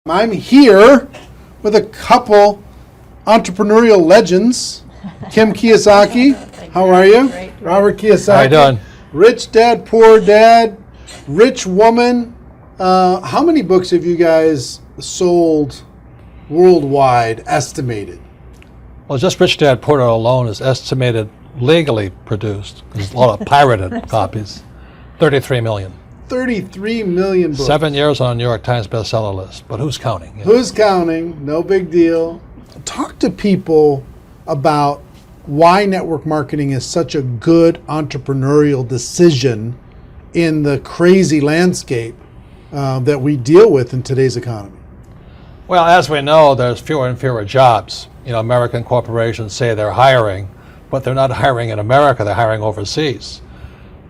I'm here with a couple entrepreneurial legends. Kim Kiosaky, how are you? Great. Robert Kiyosaki. How you doing? Rich Dad, Poor Dad, Rich Woman. How many books have you guys sold worldwide, estimated? Well, just Rich Dad Poor Dad alone is estimated legally produced. There's a lot of pirated copies. 33 million. 33 million books. 7 years on a New York Times bestseller list. But who's counting? You know? Who's counting? No big deal. Talk to people about why network marketing is such a good entrepreneurial decision in the crazy landscape that we deal with in today's economy. Well, as we know, there's fewer and fewer jobs. You know, American corporations say they're hiring, but they're not hiring in America, they're hiring overseas.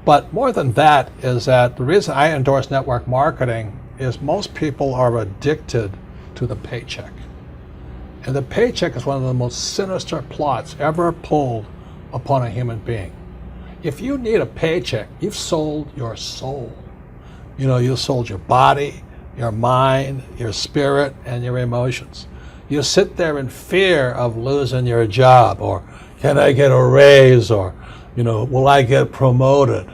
But more than that is that the reason I endorse network marketing is most people are addicted to the paycheck. And the paycheck is one of the most sinister plots ever pulled upon a human being. If you need a paycheck, you've sold your soul. You know, you sold your body, your mind, your spirit, and your emotions. You sit there in fear of losing your job, or can I get a raise, or, you know, will I get promoted?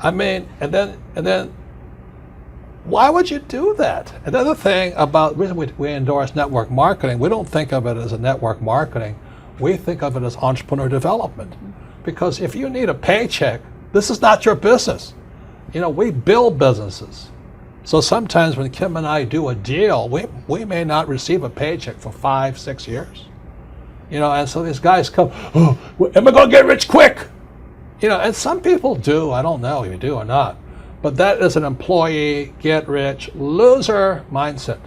I mean, and then why would you do that? Another thing about the reason we endorse network marketing, we don't think of it as a network marketing, we think of it as entrepreneur development. Because if you need a paycheck, this is not your business. You know, we build businesses. So sometimes when Kim and I do a deal, we may not receive a paycheck for 5-6 years. You know, and so these guys come, oh, am I gonna get rich quick? You know, and some people do, I don't know if you do or not, but that is an employee, get rich, loser mindset.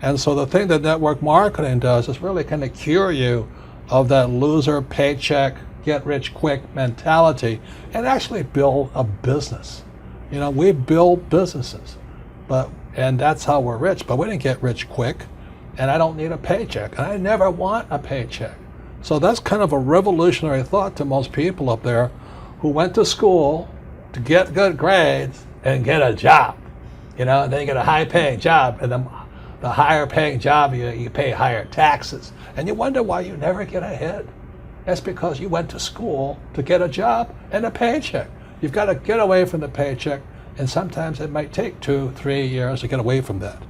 And so the thing that network marketing does is really kind of cure you of that loser paycheck, get rich quick mentality and actually build a business. You know, we build businesses, and that's how we're rich, but we didn't get rich quick, and I don't need a paycheck, and I never want a paycheck. So that's kind of a revolutionary thought to most people up there who went to school to get good grades and get a job, you know, and then you get a high-paying job, and then the higher-paying job, you pay higher taxes, and you wonder why you never get ahead. That's because you went to school to get a job and a paycheck. You've got to get away from the paycheck, and sometimes it might take 2-3 years to get away from that.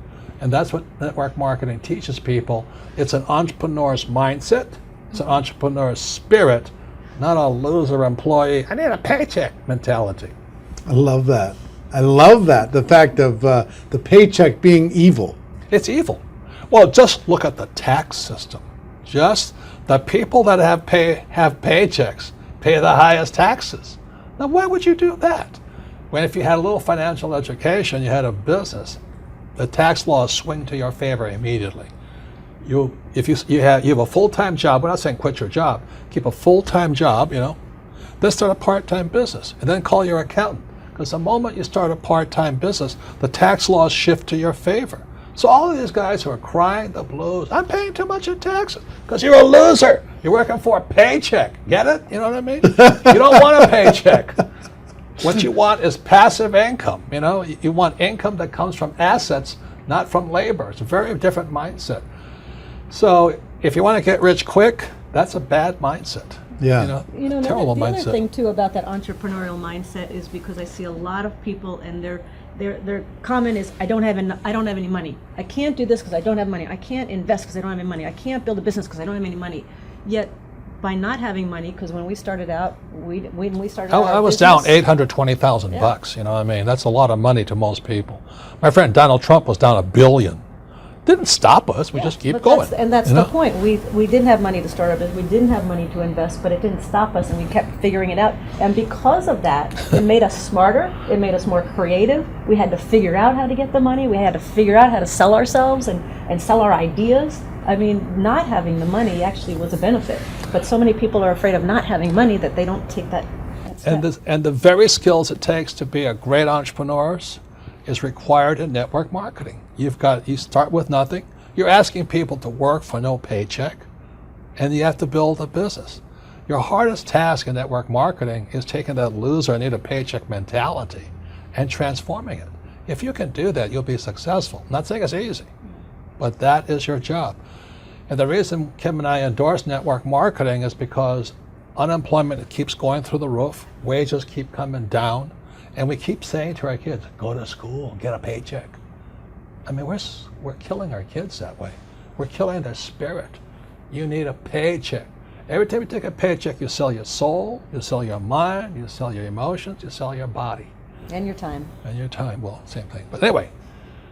And that's what network marketing teaches people. It's an entrepreneur's mindset, it's an entrepreneur's spirit, not a loser employee, I need a paycheck mentality. I love that. I love that. The fact of the paycheck being evil. It's evil. Well, just look at the tax system. Just the people that have paychecks pay the highest taxes. Now, why would you do that? When if you had a little financial education, you had a business, the tax laws swing to your favor immediately. If you have a full-time job, we're not saying quit your job, keep a full-time job, you know, then start a part-time business, and then call your accountant. Because the moment you start a part-time business, the tax laws shift to your favor. So all of these guys who are crying the blues, I'm paying too much in taxes, because you're a loser. You're working for a paycheck. Get it? You know what I mean? You don't want a paycheck. What you want is passive income. You know, you want income that comes from assets, not from labor. It's a very different mindset. So if you want to get rich quick, that's a bad mindset. Yeah. You know, terrible the mindset. other thing too about that entrepreneurial mindset is because I see a lot of people and their comment is I don't have any money. I can't do this because I don't have money. I can't invest because I don't have any money. I can't build a business because I don't have any money. Yet by not having money, because when we started out, I was down $820,000 bucks. You know what I mean? That's a lot of money to most people. My friend Donald Trump was down $1 billion. Didn't stop us. We just keep going. That's the point. We didn't have money to start our business. We didn't have money to invest, but it didn't stop us, and we kept figuring it out. And because of that, it made us smarter. It made us more creative. We had to figure out how to get the money. We had to figure out how to sell ourselves and sell our ideas. I mean, not having the money actually was a benefit. But so many people are afraid of not having money that they don't take that step. And the very skills it takes to be a great entrepreneur is required in network marketing. You start with nothing. You're asking people to work for no paycheck, and you have to build a business. Your hardest task in network marketing is taking that loser, need a paycheck mentality and transforming it. If you can do that, you'll be successful. I'm not saying it's easy, but that is your job. And the reason Kim and I endorse network marketing is because unemployment keeps going through the roof, wages keep coming down, and we keep saying to our kids, go to school, get a paycheck. I mean, we're killing our kids that way. We're killing their spirit. You need a paycheck. Every time you take a paycheck, you sell your soul, you sell your mind, you sell your emotions, you sell your body. And your time. And your time, well, same thing. But anyway,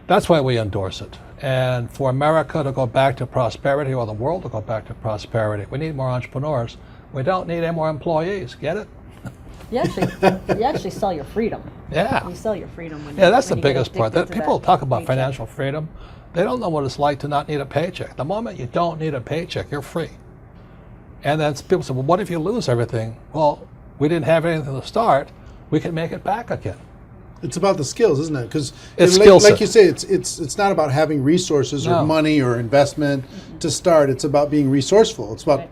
that's why we endorse it. And for America to go back to prosperity, or the world to go back to prosperity, we need more entrepreneurs. We don't need any more employees. Get it? You actually sell your freedom. Yeah. You sell your freedom when Yeah, that's when the you get biggest part. addicted to People that talk about paycheck. financial freedom. They don't know what it's like to not need a paycheck. The moment you don't need a paycheck, you're free. And then people say, well, what if you lose everything? Well, we didn't have anything to start. We can make it back again. It's about the skills, isn't it? Because It's like, skill like set. you say, it's not about having resources or No. money or investment to start. It's about being resourceful. It's about Right.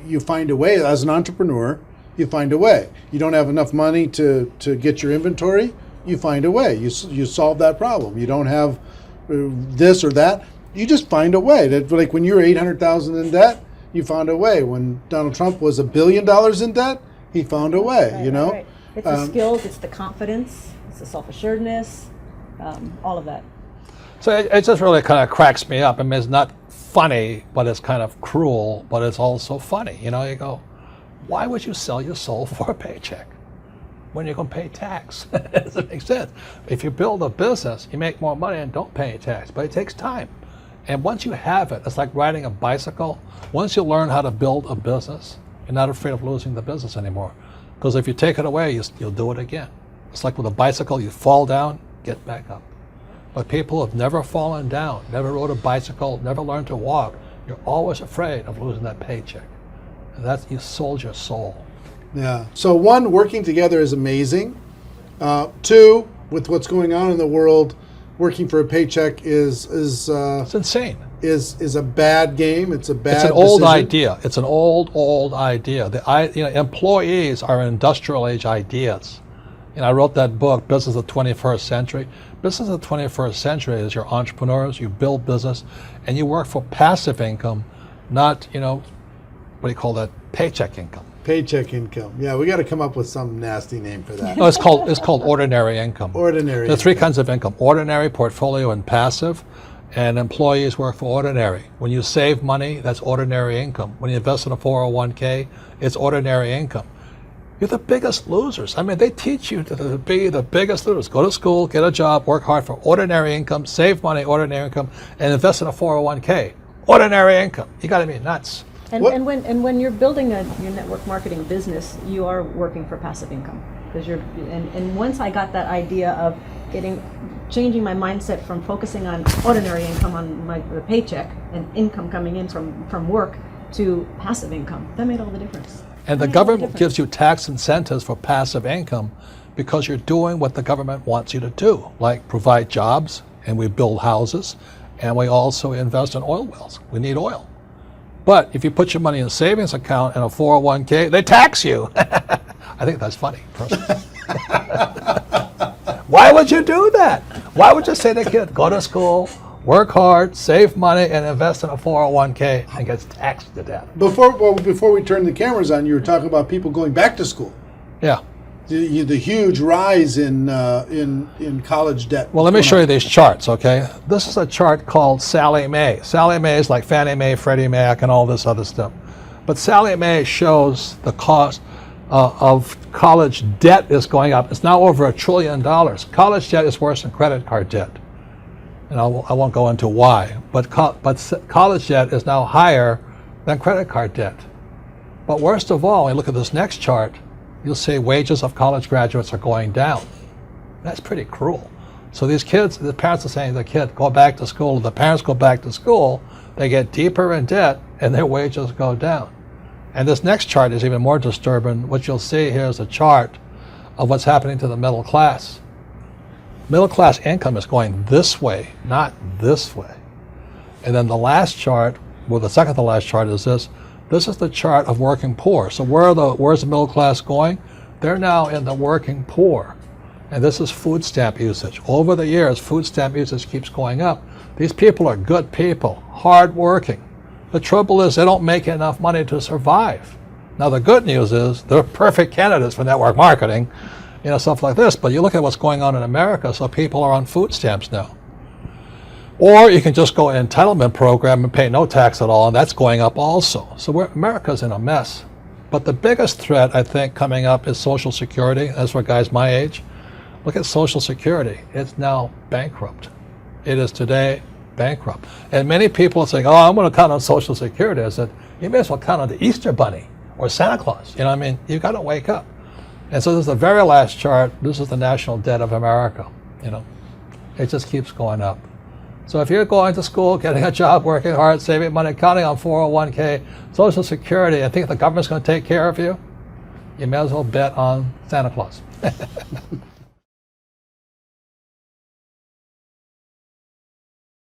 you find a way as an entrepreneur. You find a way. You don't have enough money to get your inventory. You find a way. You solve that problem. You don't have this or that. You just find a way. That, like when you're $800,000 in debt, you found a way. When Donald Trump was $1 billion in debt, he found a way. Right, you know. right. It's the skills, it's the confidence, it's the self-assuredness, all of that. So it just really kind of cracks me up. I mean, it's not funny, but it's kind of cruel, but it's also funny. You know, you go, why would you sell your soul for a paycheck when you're going to pay tax? It doesn't make sense. If you build a business, you make more money and don't pay tax, but it takes time. And once you have it, it's like riding a bicycle. Once you learn how to build a business, you're not afraid of losing the business anymore. Because if you take it away, you'll do it again. It's like with a bicycle, you fall down, get back up. But people who have never fallen down, never rode a bicycle, never learned to walk, you're always afraid of losing that paycheck. And that's, you sold your soul. Yeah. So one, working together is amazing. Two, with what's going on in the world, working for a paycheck is It's insane. is a bad game. It's a bad. It's an old decision. idea. It's an old idea. Employees are industrial age ideas. I wrote that book, Business of the 21st Century. Business of the 21st Century is your entrepreneurs, you build business, and you work for passive income, not, what do you call that, paycheck income. Paycheck income. Yeah, we got to come up with some nasty name for that. No, it's called ordinary income. Ordinary. There are three kinds of income: ordinary, portfolio, and passive. And employees work for ordinary. When you save money, that's ordinary income. When you invest in a 401k, it's ordinary income. You're the biggest losers. I mean, they teach you to be the biggest losers. Go to school, get a job, work hard for ordinary income, save money, ordinary income, and invest in a 401k. Ordinary income. You got to be nuts. And, What- and when you're building your network marketing business, you are working for passive income. Because and once I got that idea of changing my mindset from focusing on ordinary income on the paycheck and income coming in from work to passive income, that made all the difference. And the government gives you tax incentives for passive income because you're doing what the government wants you to do, like provide jobs, and we build houses, and we also invest in oil wells. We need oil. But if you put your money in a savings account and a 401k, they tax you. I think that's funny, personally. Why would you do that? Why would you say to a kid, go to school, work hard, save money, and invest in a 401k and gets taxed to death? Before we turn the cameras on, you were talking about people going back to school. Yeah. The huge rise in college debt. Well, let me show you these charts, okay? This is a chart called Sallie Mae. Sallie Mae is like Fannie Mae, Freddie Mac, and all this other stuff. But Sallie Mae shows the cost of college debt is going up. It's now over $1 trillion. College debt is worse than credit card debt. And I won't go into why. But college debt is now higher than credit card debt. But worst of all, when you look at this next chart, you'll see wages of college graduates are going down. That's pretty cruel. So these kids, the parents are saying to the kid, go back to school. The parents go back to school, they get deeper in debt, and their wages go down. And this next chart is even more disturbing. What you'll see here is a chart of what's happening to the middle class. Middle class income is going this way, not this way. And then the last chart, well, the second to last chart is this. This is the chart of working poor. So where's the middle class going? They're now in the working poor. And this is food stamp usage. Over the years, food stamp usage keeps going up. These people are good people, hardworking. The trouble is they don't make enough money to survive. Now the good news is they're perfect candidates for network marketing, stuff like this. But you look at what's going on in America, so people are on food stamps now. Or you can just go entitlement program and pay no tax at all, and that's going up also. So America's in a mess. But the biggest threat, I think, coming up is Social Security. That's for guys my age. Look at Social Security. It's now bankrupt. It is today bankrupt. And many people are saying, oh, I'm going to count on Social Security. I said, you may as well count on the Easter Bunny or Santa Claus. You've got to wake up. And so this is the very last chart. This is the national debt of America. It just keeps going up. So if you're going to school, getting a job, working hard, saving money, counting on 401k, Social Security, and think the government's going to take care of you, you may as well bet on Santa Claus.